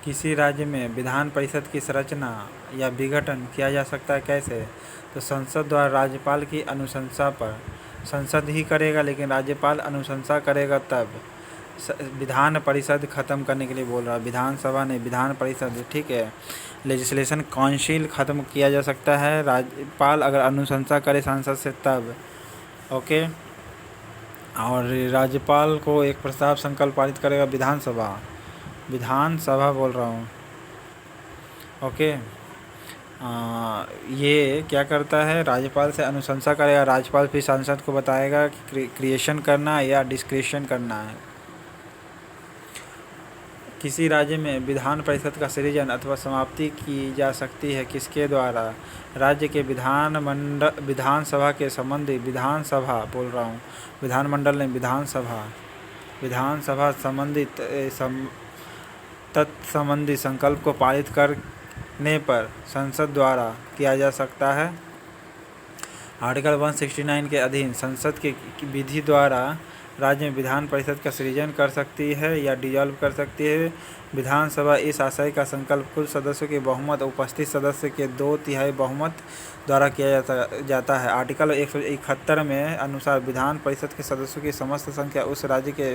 किसी राज्य में विधान परिषद की संरचना या विघटन किया जा सकता है कैसे? तो संसद द्वारा राज्यपाल की अनुशंसा पर। संसद ही करेगा, लेकिन राज्यपाल अनुशंसा करेगा तब। विधान परिषद ख़त्म करने के लिए बोल रहा, विधानसभा नहीं, विधान परिषद, ठीक है। लेजिस्लेशन काउंसिल ख़त्म किया जा सकता है राज्यपाल अगर अनुशंसा करे संसद से तब। ओके। और राज्यपाल को एक प्रस्ताव संकल्प पारित करेगा विधानसभा, विधानसभा बोल रहा हूँ। ओके। ये क्या करता है, राज्यपाल से अनुशंसा करेगा, राज्यपाल फिर सांसद को बताएगा कि क्रिएशन करना है या डिस्क्रिएशन करना है। किसी राज्य में विधान परिषद का सृजन अथवा समाप्ति की जा सकती है किसके द्वारा? राज्य के विधानसभा के संबंधी, विधानसभा बोल रहा हूँ, विधानमंडल नहीं, विधानसभा संबंधित तत्संबंधी संकल्प को पारित करने पर संसद द्वारा किया जा सकता है। आर्टिकल 169 के अधीन संसद की विधि द्वारा राज्य में विधान परिषद का सृजन कर सकती है या डिजॉल्व कर सकती है। विधानसभा इस आशय का संकल्प कुल सदस्यों के बहुमत, उपस्थित सदस्य के 2/3 बहुमत द्वारा किया जाता है। आर्टिकल 171 में अनुसार विधान परिषद के सदस्यों की समस्त संख्या उस राज्य के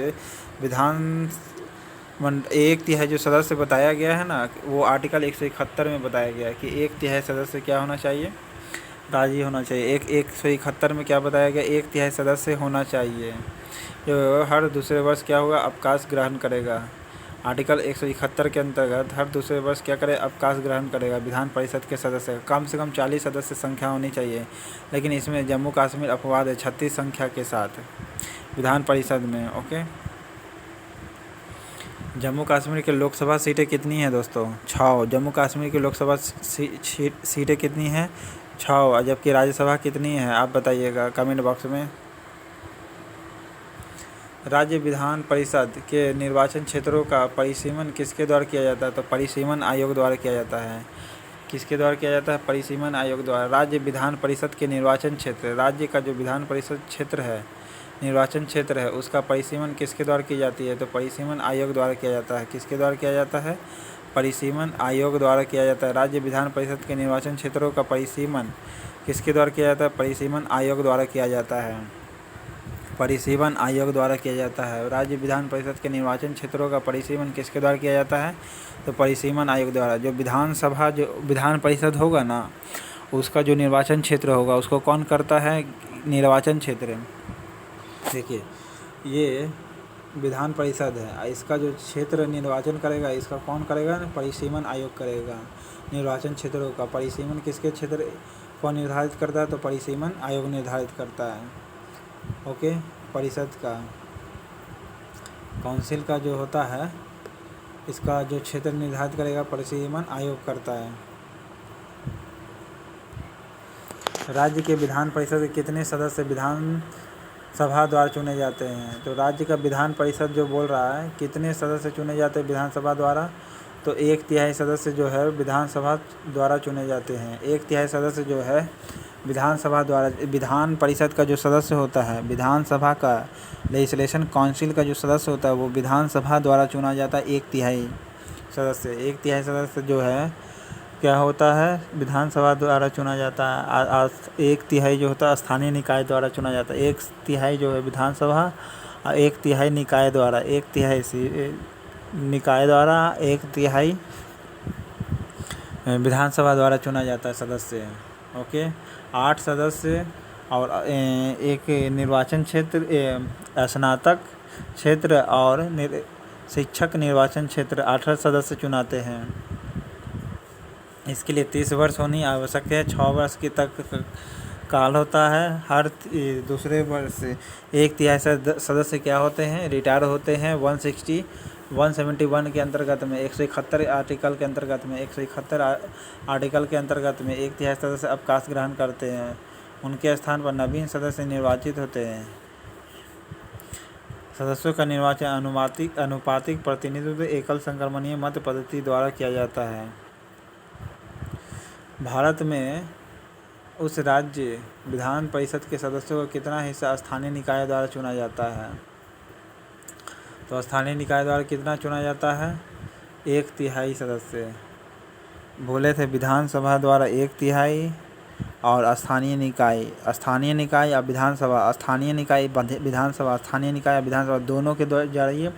विधान 1/3 जो सदस्य बताया गया है ना, वो आर्टिकल 171 में बताया गया है कि 1/3 सदस्य क्या होना चाहिए, राजी होना चाहिए। 171 में क्या बताया गया, 1/3 सदस्य होना चाहिए जो हर दूसरे वर्ष क्या होगा, अवकाश ग्रहण करेगा। आर्टिकल 171 के अंतर्गत हर दूसरे वर्ष क्या करे, अवकाश ग्रहण करेगा। विधान परिषद के सदस्य कम से कम 40 सदस्य संख्या होनी चाहिए, लेकिन इसमें जम्मू कश्मीर अपवाद है 36 संख्या के साथ विधान परिषद में। ओके। जम्मू कश्मीर के लोकसभा सीटें कितनी हैं दोस्तों? 6। जम्मू कश्मीर की लोकसभा सीटें कितनी हैं? 6। जबकि राज्यसभा कितनी है आप बताइएगा कमेंट बॉक्स में। राज्य विधान परिषद के निर्वाचन क्षेत्रों का परिसीमन किसके द्वारा किया जाता है? तो परिसीमन आयोग द्वारा किया जाता है। किसके द्वारा किया जाता है? परिसीमन आयोग द्वारा। राज्य विधान परिषद के निर्वाचन क्षेत्र, राज्य का जो विधान परिषद क्षेत्र है, निर्वाचन क्षेत्र है, उसका परिसीमन किसके द्वारा की जाती है? तो परिसीमन आयोग द्वारा किया जाता है। किसके द्वारा किया जाता है? परिसीमन आयोग द्वारा किया जाता है। राज्य विधान परिषद के निर्वाचन क्षेत्रों का परिसीमन किसके द्वारा किया जाता है? परिसीमन आयोग द्वारा किया जाता है। परिसीमन आयोग द्वारा किया जाता है। राज्य विधान परिषद के निर्वाचन क्षेत्रों का परिसीमन किसके द्वारा किया जाता है? तो परिसीमन आयोग द्वारा। जो विधानसभा, जो विधान परिषद होगा ना, उसका जो निर्वाचन क्षेत्र होगा उसको कौन करता है? निर्वाचन क्षेत्र। देखिए, ये विधान परिषद है, इसका जो क्षेत्र निर्वाचन करेगा, इसका कौन करेगा? परिसीमन आयोग करेगा। निर्वाचन क्षेत्रों का परिसीमन किसके क्षेत्र को निर्धारित करता है? तो परिसीमन आयोग निर्धारित करता है। ओके। परिषद का, काउंसिल का जो होता है, इसका जो क्षेत्र निर्धारित करेगा परिसीमन आयोग करता है। राज्य के विधान परिषद के कितने सदस्य विधानसभा द्वारा चुने जाते हैं? तो राज्य का विधान परिषद जो बोल रहा है कितने सदस्य चुने जाते हैं विधानसभा द्वारा? तो 1/3 सदस्य जो है विधानसभा द्वारा चुने जाते हैं। 1/3 सदस्य जो है विधानसभा द्वारा, विधान परिषद का जो सदस्य होता है, विधानसभा का लेजिस्लेशन काउंसिल का जो सदस्य होता है, वो विधानसभा द्वारा चुना जाता है। 1/3 सदस्य, 1/3 सदस्य जो है क्या होता है, विधानसभा द्वारा चुना जाता है। 1/3 जो होता है स्थानीय निकाय द्वारा चुना जाता है। 1/3 जो है विधानसभा और 1/3 निकाय द्वारा, 1/3 निकाय द्वारा, 1/3 विधानसभा द्वारा चुना जाता है सदस्य। ओके। 8 सदस्य और एक निर्वाचन क्षेत्र, स्नातक क्षेत्र और शिक्षक निर्वाचन क्षेत्र 18 सदस्य चुनाते हैं। इसके लिए 30 वर्ष होनी आवश्यक है। 6 वर्ष की तक काल होता है। हर दूसरे वर्ष 1/3 सदस्य क्या होते हैं? रिटायर होते हैं। 171 के अंतर्गत में, 171 आर्टिकल के अंतर्गत में, 171 आर्टिकल के अंतर्गत में 1/3 सदस्य अवकाश ग्रहण करते हैं। उनके स्थान पर नवीन सदस्य निर्वाचित होते हैं। सदस्यों का निर्वाचन अनुपातिक प्रतिनिधित्व एकल संक्रमणीय मत पद्धति द्वारा किया जाता है। भारत में उस राज्य विधान परिषद के सदस्यों का कितना हिस्सा स्थानीय निकाय द्वारा चुना जाता है? तो स्थानीय निकाय द्वारा कितना चुना जाता है? 1/3 सदस्य बोले थे। विधानसभा द्वारा 1/3 और स्थानीय निकाय या विधानसभा, स्थानीय निकाय विधानसभा, स्थानीय निकाय या विधानसभा दोनों के जरिए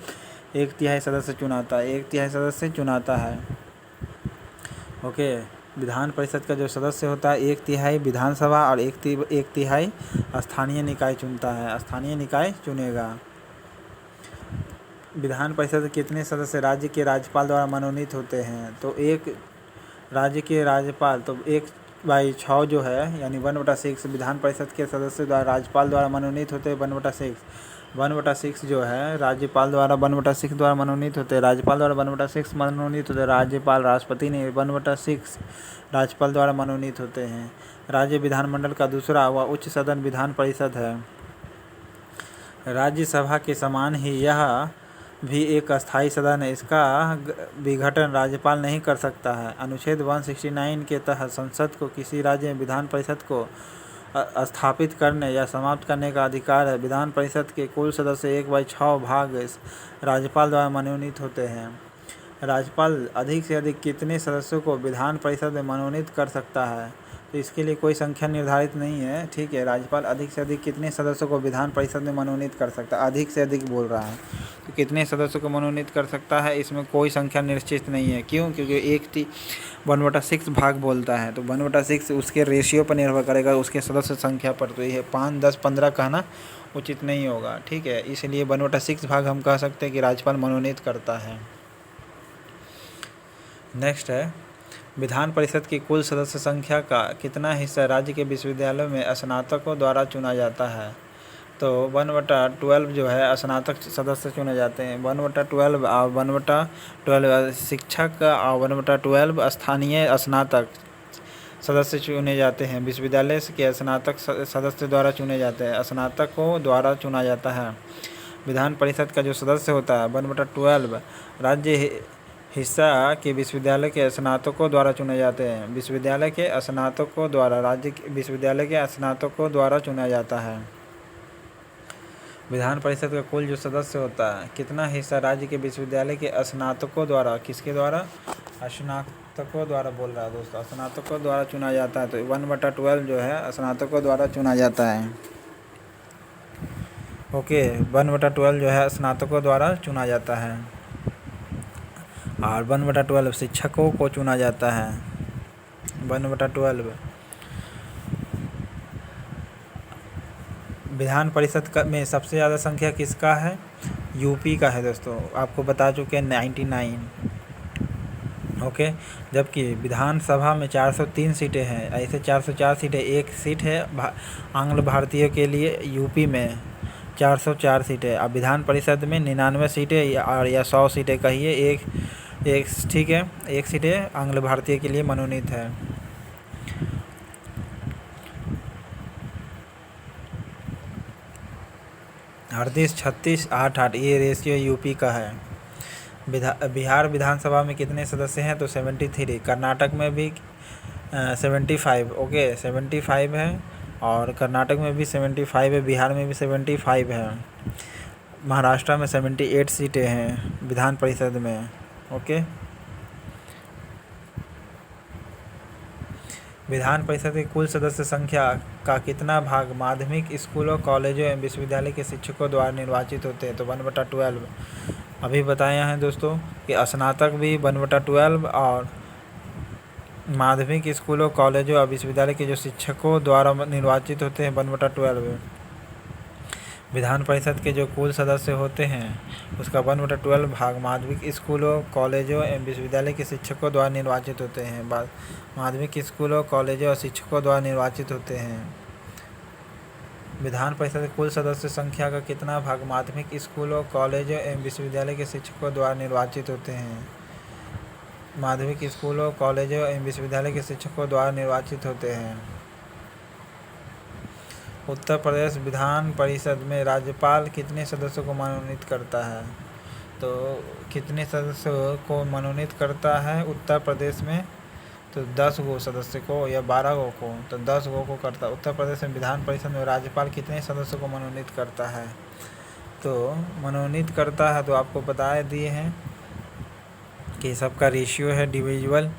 1/3 सदस्य चुनाता है, 1/3 सदस्य चुनाता है। ओके, विधान परिषद का जो सदस्य होता है 1/3 विधानसभा और 1/3 स्थानीय निकाय चुनता है, स्थानीय निकाय चुनेगा। विधान परिषद कितने सदस्य राज्य के राज्यपाल द्वारा मनोनीत होते हैं? तो एक राज्य के राज्यपाल, तो 1/6 जो है यानी 1/6 विधान परिषद के सदस्य द्वारा राज्यपाल द्वारा मनोनीत होते हैं। 1/6 जो है राज्यपाल द्वारा 1/6 द्वारा मनोनीत होते हैं, राज्यपाल द्वारा 1/6 मनोनीत होते हैं। राज्यपाल, राष्ट्रपति ने 1/6 राज्यपाल द्वारा मनोनीत होते हैं। राज्य विधानमंडल का दूसरा व उच्च सदन विधान परिषद है। राज्यसभा के समान ही यह भी एक अस्थायी सदन है, इसका विघटन राज्यपाल नहीं कर सकता है। अनुच्छेद 169 के तहत संसद को किसी राज्य में विधान परिषद को स्थापित करने या समाप्त करने का अधिकार है। विधान परिषद के कुल सदस्य 1/6 भाग राज्यपाल द्वारा मनोनीत होते हैं। राज्यपाल अधिक से अधिक कितने सदस्यों को विधान परिषद में मनोनीत कर सकता है? तो इसके लिए कोई संख्या निर्धारित नहीं है, ठीक है। राज्यपाल अधिक से अधिक कितने सदस्यों को विधान परिषद में मनोनीत कर सकता है? अधिक से अधिक बोल रहा है, तो कितने सदस्यों को मनोनीत कर सकता है, इसमें कोई संख्या निश्चित नहीं है। क्यों? क्योंकि 1/6 भाग बोलता है, तो 1/6 उसके रेशियो पर निर्भर करेगा, उसके सदस्य संख्या पर। तो ये 5, 10, 15 कहना उचित नहीं होगा, ठीक है। इसलिए 1/6 भाग हम कह सकते हैं कि राज्यपाल मनोनीत करता है। नेक्स्ट है, विधान परिषद की कुल सदस्य संख्या का कितना हिस्सा राज्य के विश्वविद्यालयों में स्नातकों द्वारा चुना जाता है? तो 1/12 जो है स्नातक सदस्य चुने जाते हैं। 1/12 और 1/12 शिक्षक और 1/12 स्थानीय स्नातक सदस्य चुने जाते हैं। विश्वविद्यालय के स्नातक सदस्य द्वारा चुने जाते हैं, स्नातकों द्वारा चुना जाता है। विधान परिषद का जो सदस्य होता है 1/12 राज्य हिस्सा के विश्वविद्यालय के स्नातकों द्वारा चुने जाते हैं। विश्वविद्यालय के स्नातकों द्वारा विश्वविद्यालय के स्नातकों द्वारा चुना जाता है। विधान परिषद का कुल जो सदस्य होता है कितना हिस्सा राज्य के विश्वविद्यालय के स्नातकों द्वारा, किसके द्वारा? स्नातकों द्वारा बोल रहा है दोस्तों, स्नातकों द्वारा चुना जाता है। तो 1/12 जो है स्नातकों द्वारा चुना जाता है। ओके, 1/12 जो है स्नातकों द्वारा चुना जाता है और 1/12 शिक्षकों को चुना जाता है। 1/12 विधान परिषद में सबसे ज़्यादा संख्या किसका है? यूपी का है दोस्तों, आपको बता चुके हैं 99। ओके, जबकि विधानसभा में 403 सीटें हैं, ऐसे 404 सीटें। एक सीट है आंग्ल भारतीयों के लिए, यूपी में 404 सीटें। अब विधान परिषद में 99 सीटें या 100 सीटें कहिए, एक ठीक है, एक सीटें आंग्ल भारतीय के लिए मनोनीत है। 38, 36, 8, ये रेशियो यूपी का है। बिहार विधानसभा में कितने सदस्य हैं? तो 73। कर्नाटक में भी 75, ओके 75 है, और कर्नाटक में भी 75 है, बिहार में भी 75 है। महाराष्ट्र में 78 सीटें हैं विधान परिषद में। ओके, विधान परिषद की कुल सदस्य संख्या का कितना भाग माध्यमिक स्कूलों, कॉलेजों एवं विश्वविद्यालय के शिक्षकों द्वारा निर्वाचित होते हैं? तो 1/12 अभी बताया है दोस्तों कि स्नातक भी 1/12 और माध्यमिक स्कूलों, कॉलेजों और विश्वविद्यालय के जो शिक्षकों द्वारा निर्वाचित होते हैं 1/12। विधान परिषद के जो कुल सदस्य होते हैं उसका 1/12 भाग माध्यमिक स्कूलों, कॉलेजों एवं विश्वविद्यालय के शिक्षकों द्वारा निर्वाचित होते हैं। माध्यमिक स्कूलों, कॉलेजों और शिक्षकों द्वारा निर्वाचित होते हैं। विधान परिषद के कुल सदस्य संख्या का कितना भाग माध्यमिक स्कूलों, कॉलेजों एवं विश्वविद्यालय के शिक्षकों द्वारा निर्वाचित होते हैं? माध्यमिक स्कूलों, कॉलेजों एवं विश्वविद्यालय के शिक्षकों द्वारा निर्वाचित होते हैं। उत्तर प्रदेश विधान परिषद में राज्यपाल कितने सदस्यों को मनोनीत करता है? तो कितने सदस्यों को मनोनीत करता है उत्तर प्रदेश में? तो 10 गो सदस्य को या 12 गो को? तो 10 गो को करता है। उत्तर प्रदेश में विधान परिषद में राज्यपाल कितने सदस्यों को मनोनीत करता है? तो मनोनीत करता है तो आपको बता दिए हैं कि सबका रेशियो है डिविजिबल